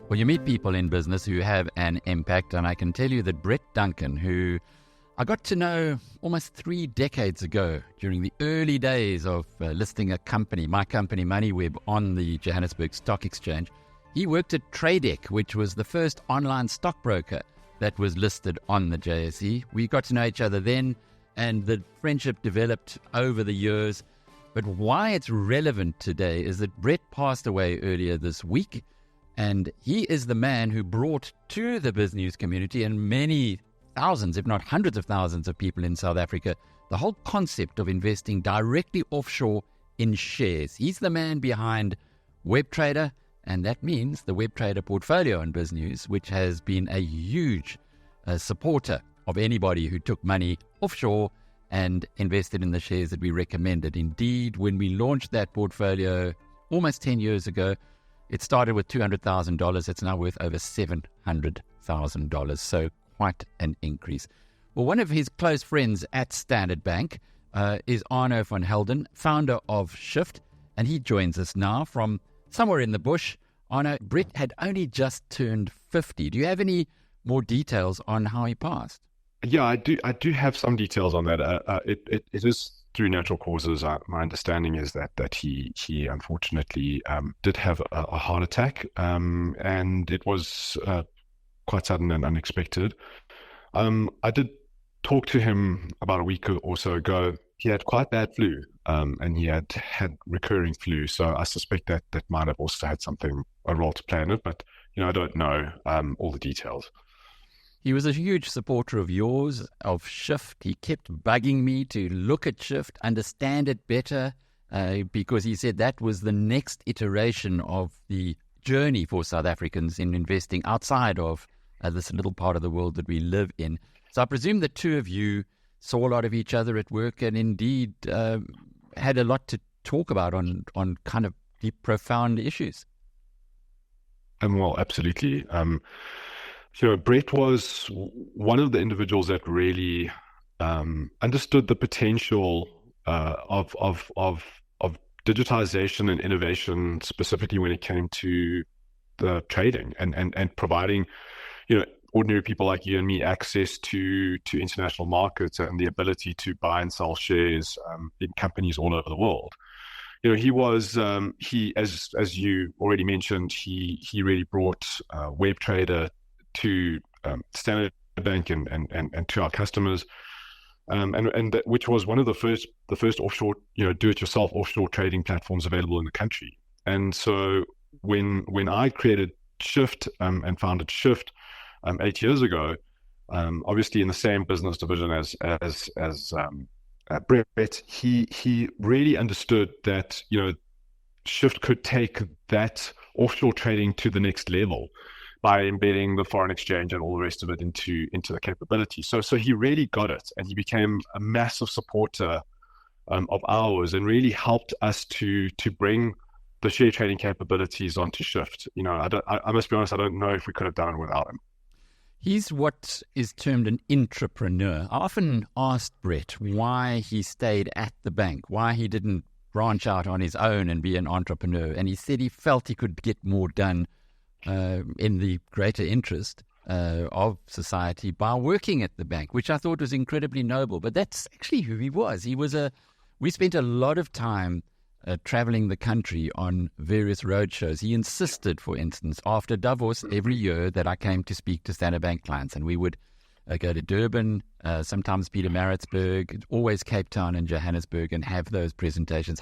Well, you meet people in business who have an impact, and I can tell you that Brett Duncan, who I got to know almost 3 decades ago during the early days of listing a company, my company MoneyWeb, on the Johannesburg Stock Exchange, he worked at Tradeec, which was the first online stockbroker that was listed on the JSE. We got to know each other then, and the friendship developed over the years. But why it's relevant today is that Brett passed away earlier this week, and he is the man who brought to the BizNews community and many thousands, if not hundreds of thousands of people in South Africa, the whole concept of investing directly offshore in shares. He's the man behind Webtrader, and that means the Webtrader portfolio in BizNews, which has been a huge supporter of anybody who took money offshore and invested in the shares that we recommended. Indeed, when we launched that portfolio almost 10 years ago, it started with $200,000. It's now worth over $700,000. So quite an increase. Well, one of his close friends at Standard Bank is Arno von Helden, founder of Shyft, and he joins us now from somewhere in the bush. Arno, Brett had only just turned 50. Do you have any more details on how he passed? Yeah, I do have some details on that. It is through natural causes. My understanding is that he unfortunately did have a heart attack, and it was quite sudden and unexpected. I did talk to him about a week or so ago. He had quite bad flu, and he had recurring flu. So I suspect that might have also had a role to play in it. But I don't know all the details. He was a huge supporter of yours, of Shyft. He kept bugging me to look at Shyft, understand it better, because he said that was the next iteration of the journey for South Africans in investing outside of this little part of the world that we live in. So I presume the two of you saw a lot of each other at work and indeed had a lot to talk about on kind of deep, profound issues. Well, absolutely. Brett was one of the individuals that really understood the potential of digitization and innovation, specifically when it came to the trading and providing, ordinary people like you and me access to international markets and the ability to buy and sell shares in companies all over the world. He was as you already mentioned, he really brought Webtrader to Standard Bank and to our customers, and that, which was one of the first offshore, do-it-yourself offshore trading platforms available in the country. And so when I created Shyft and founded Shyft 8 years ago, obviously in the same business division as Brett, he really understood that Shyft could take that offshore trading to the next level by embedding the foreign exchange and all the rest of it into the capability. So he really got it, and he became a massive supporter of ours and really helped us to bring the share trading capabilities onto Shyft. I must be honest, I don't know if we could have done it without him. He's what is termed an intrapreneur. I often asked Brett why he stayed at the bank, why he didn't branch out on his own and be an entrepreneur. And he said he felt he could get more done in the greater interest of society by working at the bank, which I thought was incredibly noble. But that's actually who he was. We spent a lot of time traveling the country on various roadshows. He insisted, for instance, after Davos every year that I came to speak to Standard Bank clients, and we would go to Durban, sometimes Pietermaritzburg, always Cape Town and Johannesburg, and have those presentations.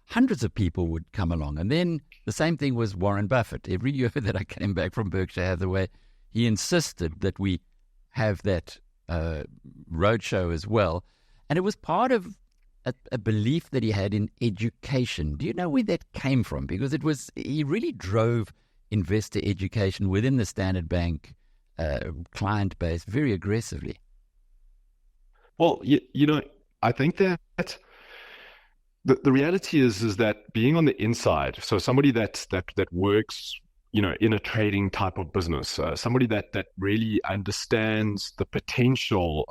Hundreds of people would come along. And then the same thing was Warren Buffett. Every year that I came back from Berkshire Hathaway, he insisted that we have that roadshow as well. And it was part of a belief that he had in education. Do you know where that came from? Because he really drove investor education within the Standard Bank client base very aggressively. Well, I think that the reality is that being on the inside, so somebody that works, in a trading type of business, somebody that really understands the potential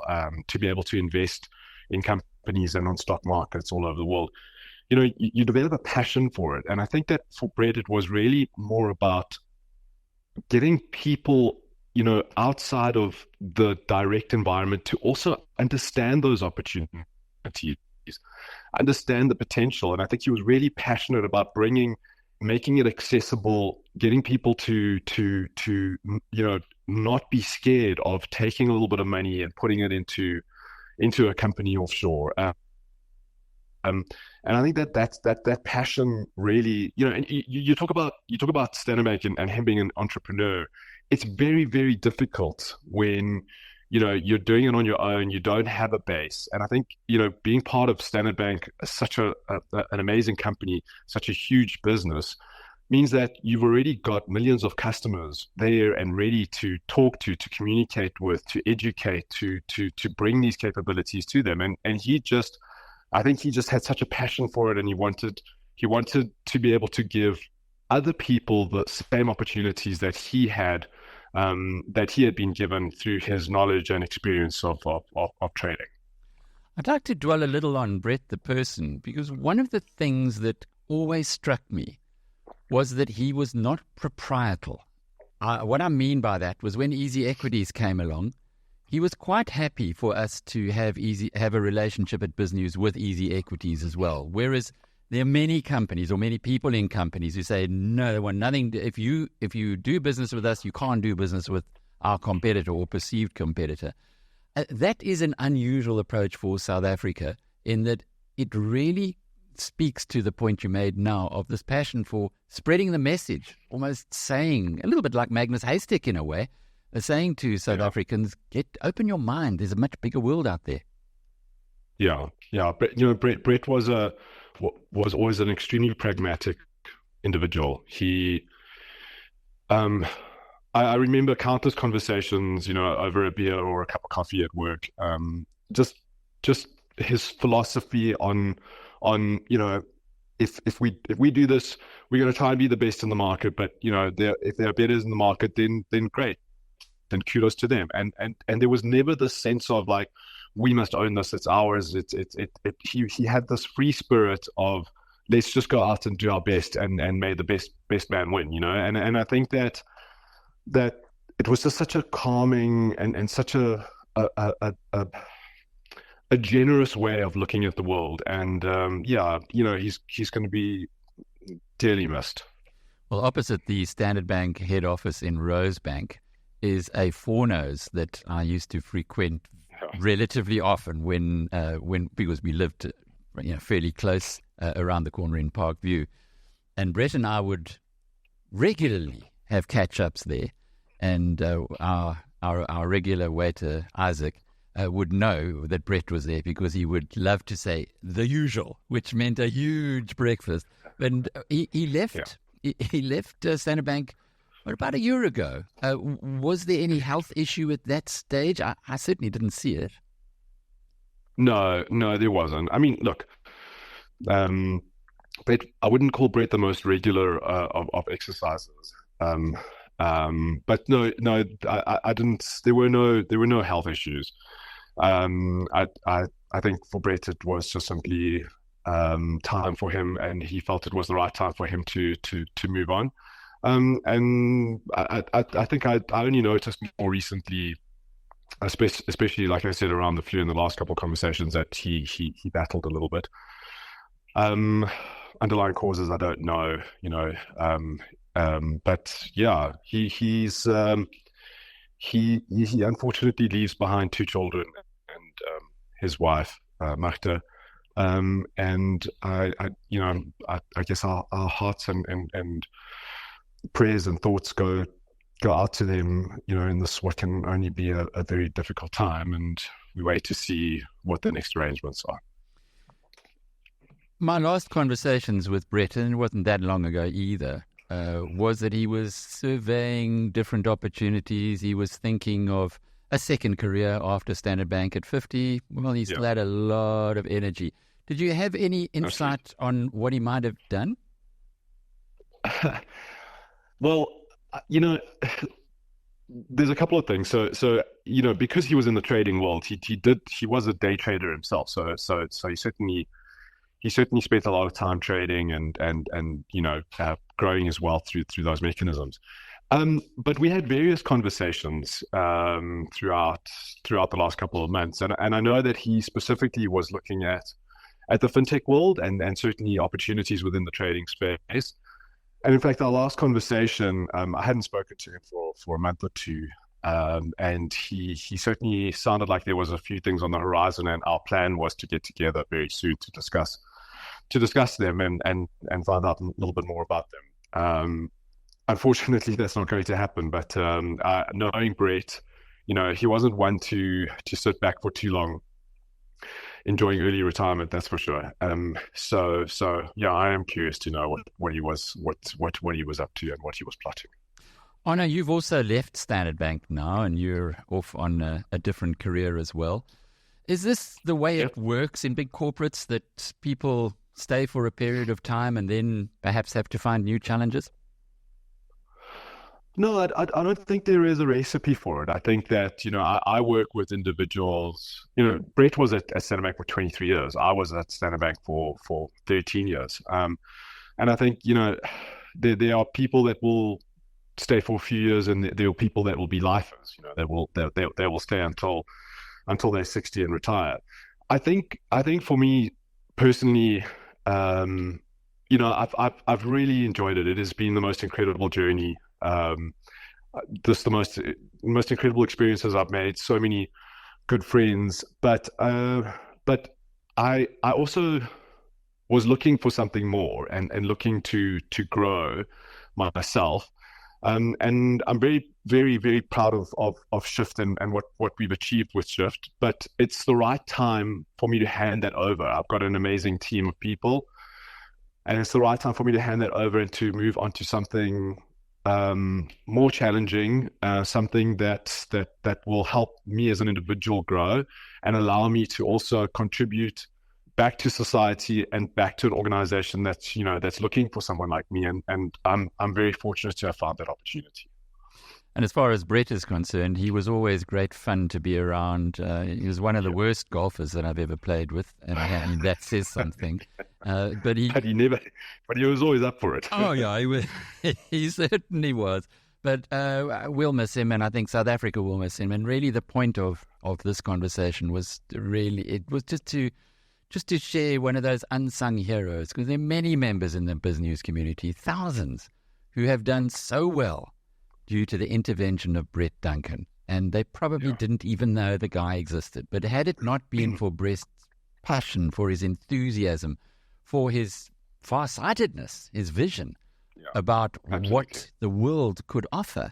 to be able to invest in companies and on stock markets all over the world. You develop a passion for it. And I think that for Brett, it was really more about getting people, outside of the direct environment to also understand those opportunities, understand the potential. And I think he was really passionate about making it accessible, getting people to not be scared of taking a little bit of money and putting it into a company offshore. And I think that passion really, and you talk about Standard Bank and him being an entrepreneur. It's very, very difficult when you're doing it on your own. You don't have a base, and I think being part of Standard Bank, such an amazing company, such a huge business, means that you've already got millions of customers there and ready to talk to communicate with, to educate, to bring these capabilities to them. And I think he just had such a passion for it, and he wanted to be able to give other people the same opportunities that he had been given through his knowledge and experience of trading. I'd like to dwell a little on Brett the person, because one of the things that always struck me was that he was not proprietal. What I mean by that was when Easy Equities came along, he was quite happy for us to have a relationship at BizNews with Easy Equities as well. Whereas there are many companies or many people in companies who say, no, they want nothing. If you do business with us, you can't do business with our competitor or perceived competitor. That is an unusual approach for South Africa, in that it really speaks to the point you made now of this passion for spreading the message, almost saying, a little bit like Magnus Haystack in a way, saying to South Africans, open your mind. There's a much bigger world out there. Yeah. Brett was always an extremely pragmatic individual. He, I remember countless conversations, over a beer or a cup of coffee at work. Just his philosophy on if we do this, we're going to try and be the best in the market. But if there are betters in the market, then great, then kudos to them. And there was never this sense of like, we must own this, it's ours. He had this free spirit of, let's just go out and do our best and may the best man win, and I think that it was just such a calming and such a generous way of looking at the world. And he's going to be dearly missed. Well, opposite the Standard Bank head office in Rosebank is a Fornos that I used to frequent relatively often when because we lived fairly close around the corner in Parkview, and Brett and I would regularly have catch-ups there, and our regular waiter Isaac would know that Brett was there because he would love to say the usual, which meant a huge breakfast. And he left. He left Standard Bank about a year ago. Was there any health issue at that stage? I certainly didn't see it. No, there wasn't. I mean, look, Brett, I wouldn't call Brett the most regular of exercises. But no, I didn't. There were no health issues. I think for Brett it was just simply time for him, and he felt it was the right time for him to move on. And I think I only noticed more recently, especially like I said around the flu in the last couple of conversations, that he battled a little bit. Underlying causes I don't know, but yeah, he unfortunately leaves behind 2 children and his wife Magda, and I guess our hearts and prayers and thoughts go out to them, in this what can only be a very difficult time, and we wait to see what the next arrangements are. My last conversations with Brett, and it wasn't that long ago either, was that he was surveying different opportunities. He was thinking of a second career after Standard Bank at 50. Well, he still had a lot of energy. Did you have any insight on what he might have done? Well, You know, there's a couple of things. So because he was in the trading world, he was a day trader himself. So he certainly spent a lot of time trading and growing his wealth through those mechanisms. But we had various conversations throughout the last couple of months, and I know that he specifically was looking at the fintech world and certainly opportunities within the trading space. And in fact, our last conversation, I hadn't spoken to him for a month or two, and he certainly sounded like there was a few things on the horizon, and our plan was to get together very soon to discuss them and find out a little bit more about them. Unfortunately, that's not going to happen. But knowing Brett, he wasn't one to sit back for too long, enjoying early retirement. That's for sure. So yeah, I am curious to know what he was up to and what he was plotting. Arno, you've also left Standard Bank now, and you're off on a different career as well. Is this the way it works in big corporates, that people stay for a period of time and then perhaps have to find new challenges? No, I don't think there is a recipe for it. I think that, I work with individuals. Brett was at Standard Bank for 23 years. I was at Standard Bank for 13 years. And I think, there are people that will stay for a few years, and there are people that will be lifers, they will stay until they're 60 and retire. I think for me personally, I've really enjoyed it. It has been the most incredible journey. This the most incredible experiences I've made. So many good friends, but I also was looking for something more and looking to grow myself. And I'm very, very, very proud of Shyft and what we've achieved with Shyft. But it's the right time for me to hand that over. I've got an amazing team of people, and it's the right time for me to hand that over and to move on to something more challenging, something that will help me as an individual grow and allow me to also contribute back to society and back to an organization that's looking for someone like me. And I'm very fortunate to have found that opportunity. And as far as Brett is concerned, he was always great fun to be around. He was one of the worst golfers that I've ever played with, and that says something. But he was always up for it. Oh yeah, he certainly was. But we'll miss him, and I think South Africa will miss him. And really, the point of this conversation was just to share one of those unsung heroes, because there are many members in the BizNews community, thousands, who have done so well due to the intervention of Brett Duncan. And they probably didn't even know the guy existed. But had it not been for Brett's passion, for his enthusiasm, for his farsightedness, his vision about what the world could offer,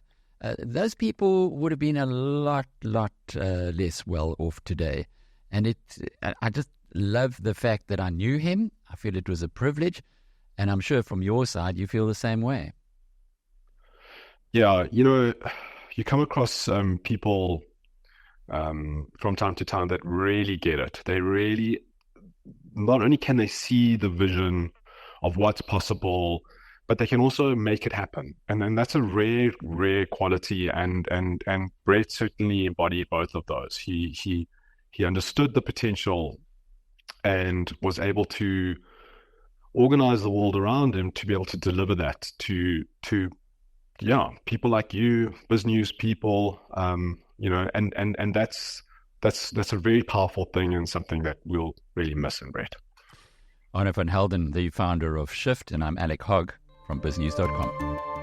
those people would have been a lot less well off today. And I just love the fact that I knew him. I feel it was a privilege. And I'm sure from your side, you feel the same way. Yeah, you come across people from time to time that really get it. They really, not only can they see the vision of what's possible, but they can also make it happen. And that's a rare quality. And Brett certainly embodied both of those. He understood the potential and was able to organize the world around him to be able to deliver that to people like you, BizNews people, and that's a very powerful thing and something that we'll really miss in Brett. Arno von Helden, the founder of Shyft, and I'm Alec Hogg from BizNews.com.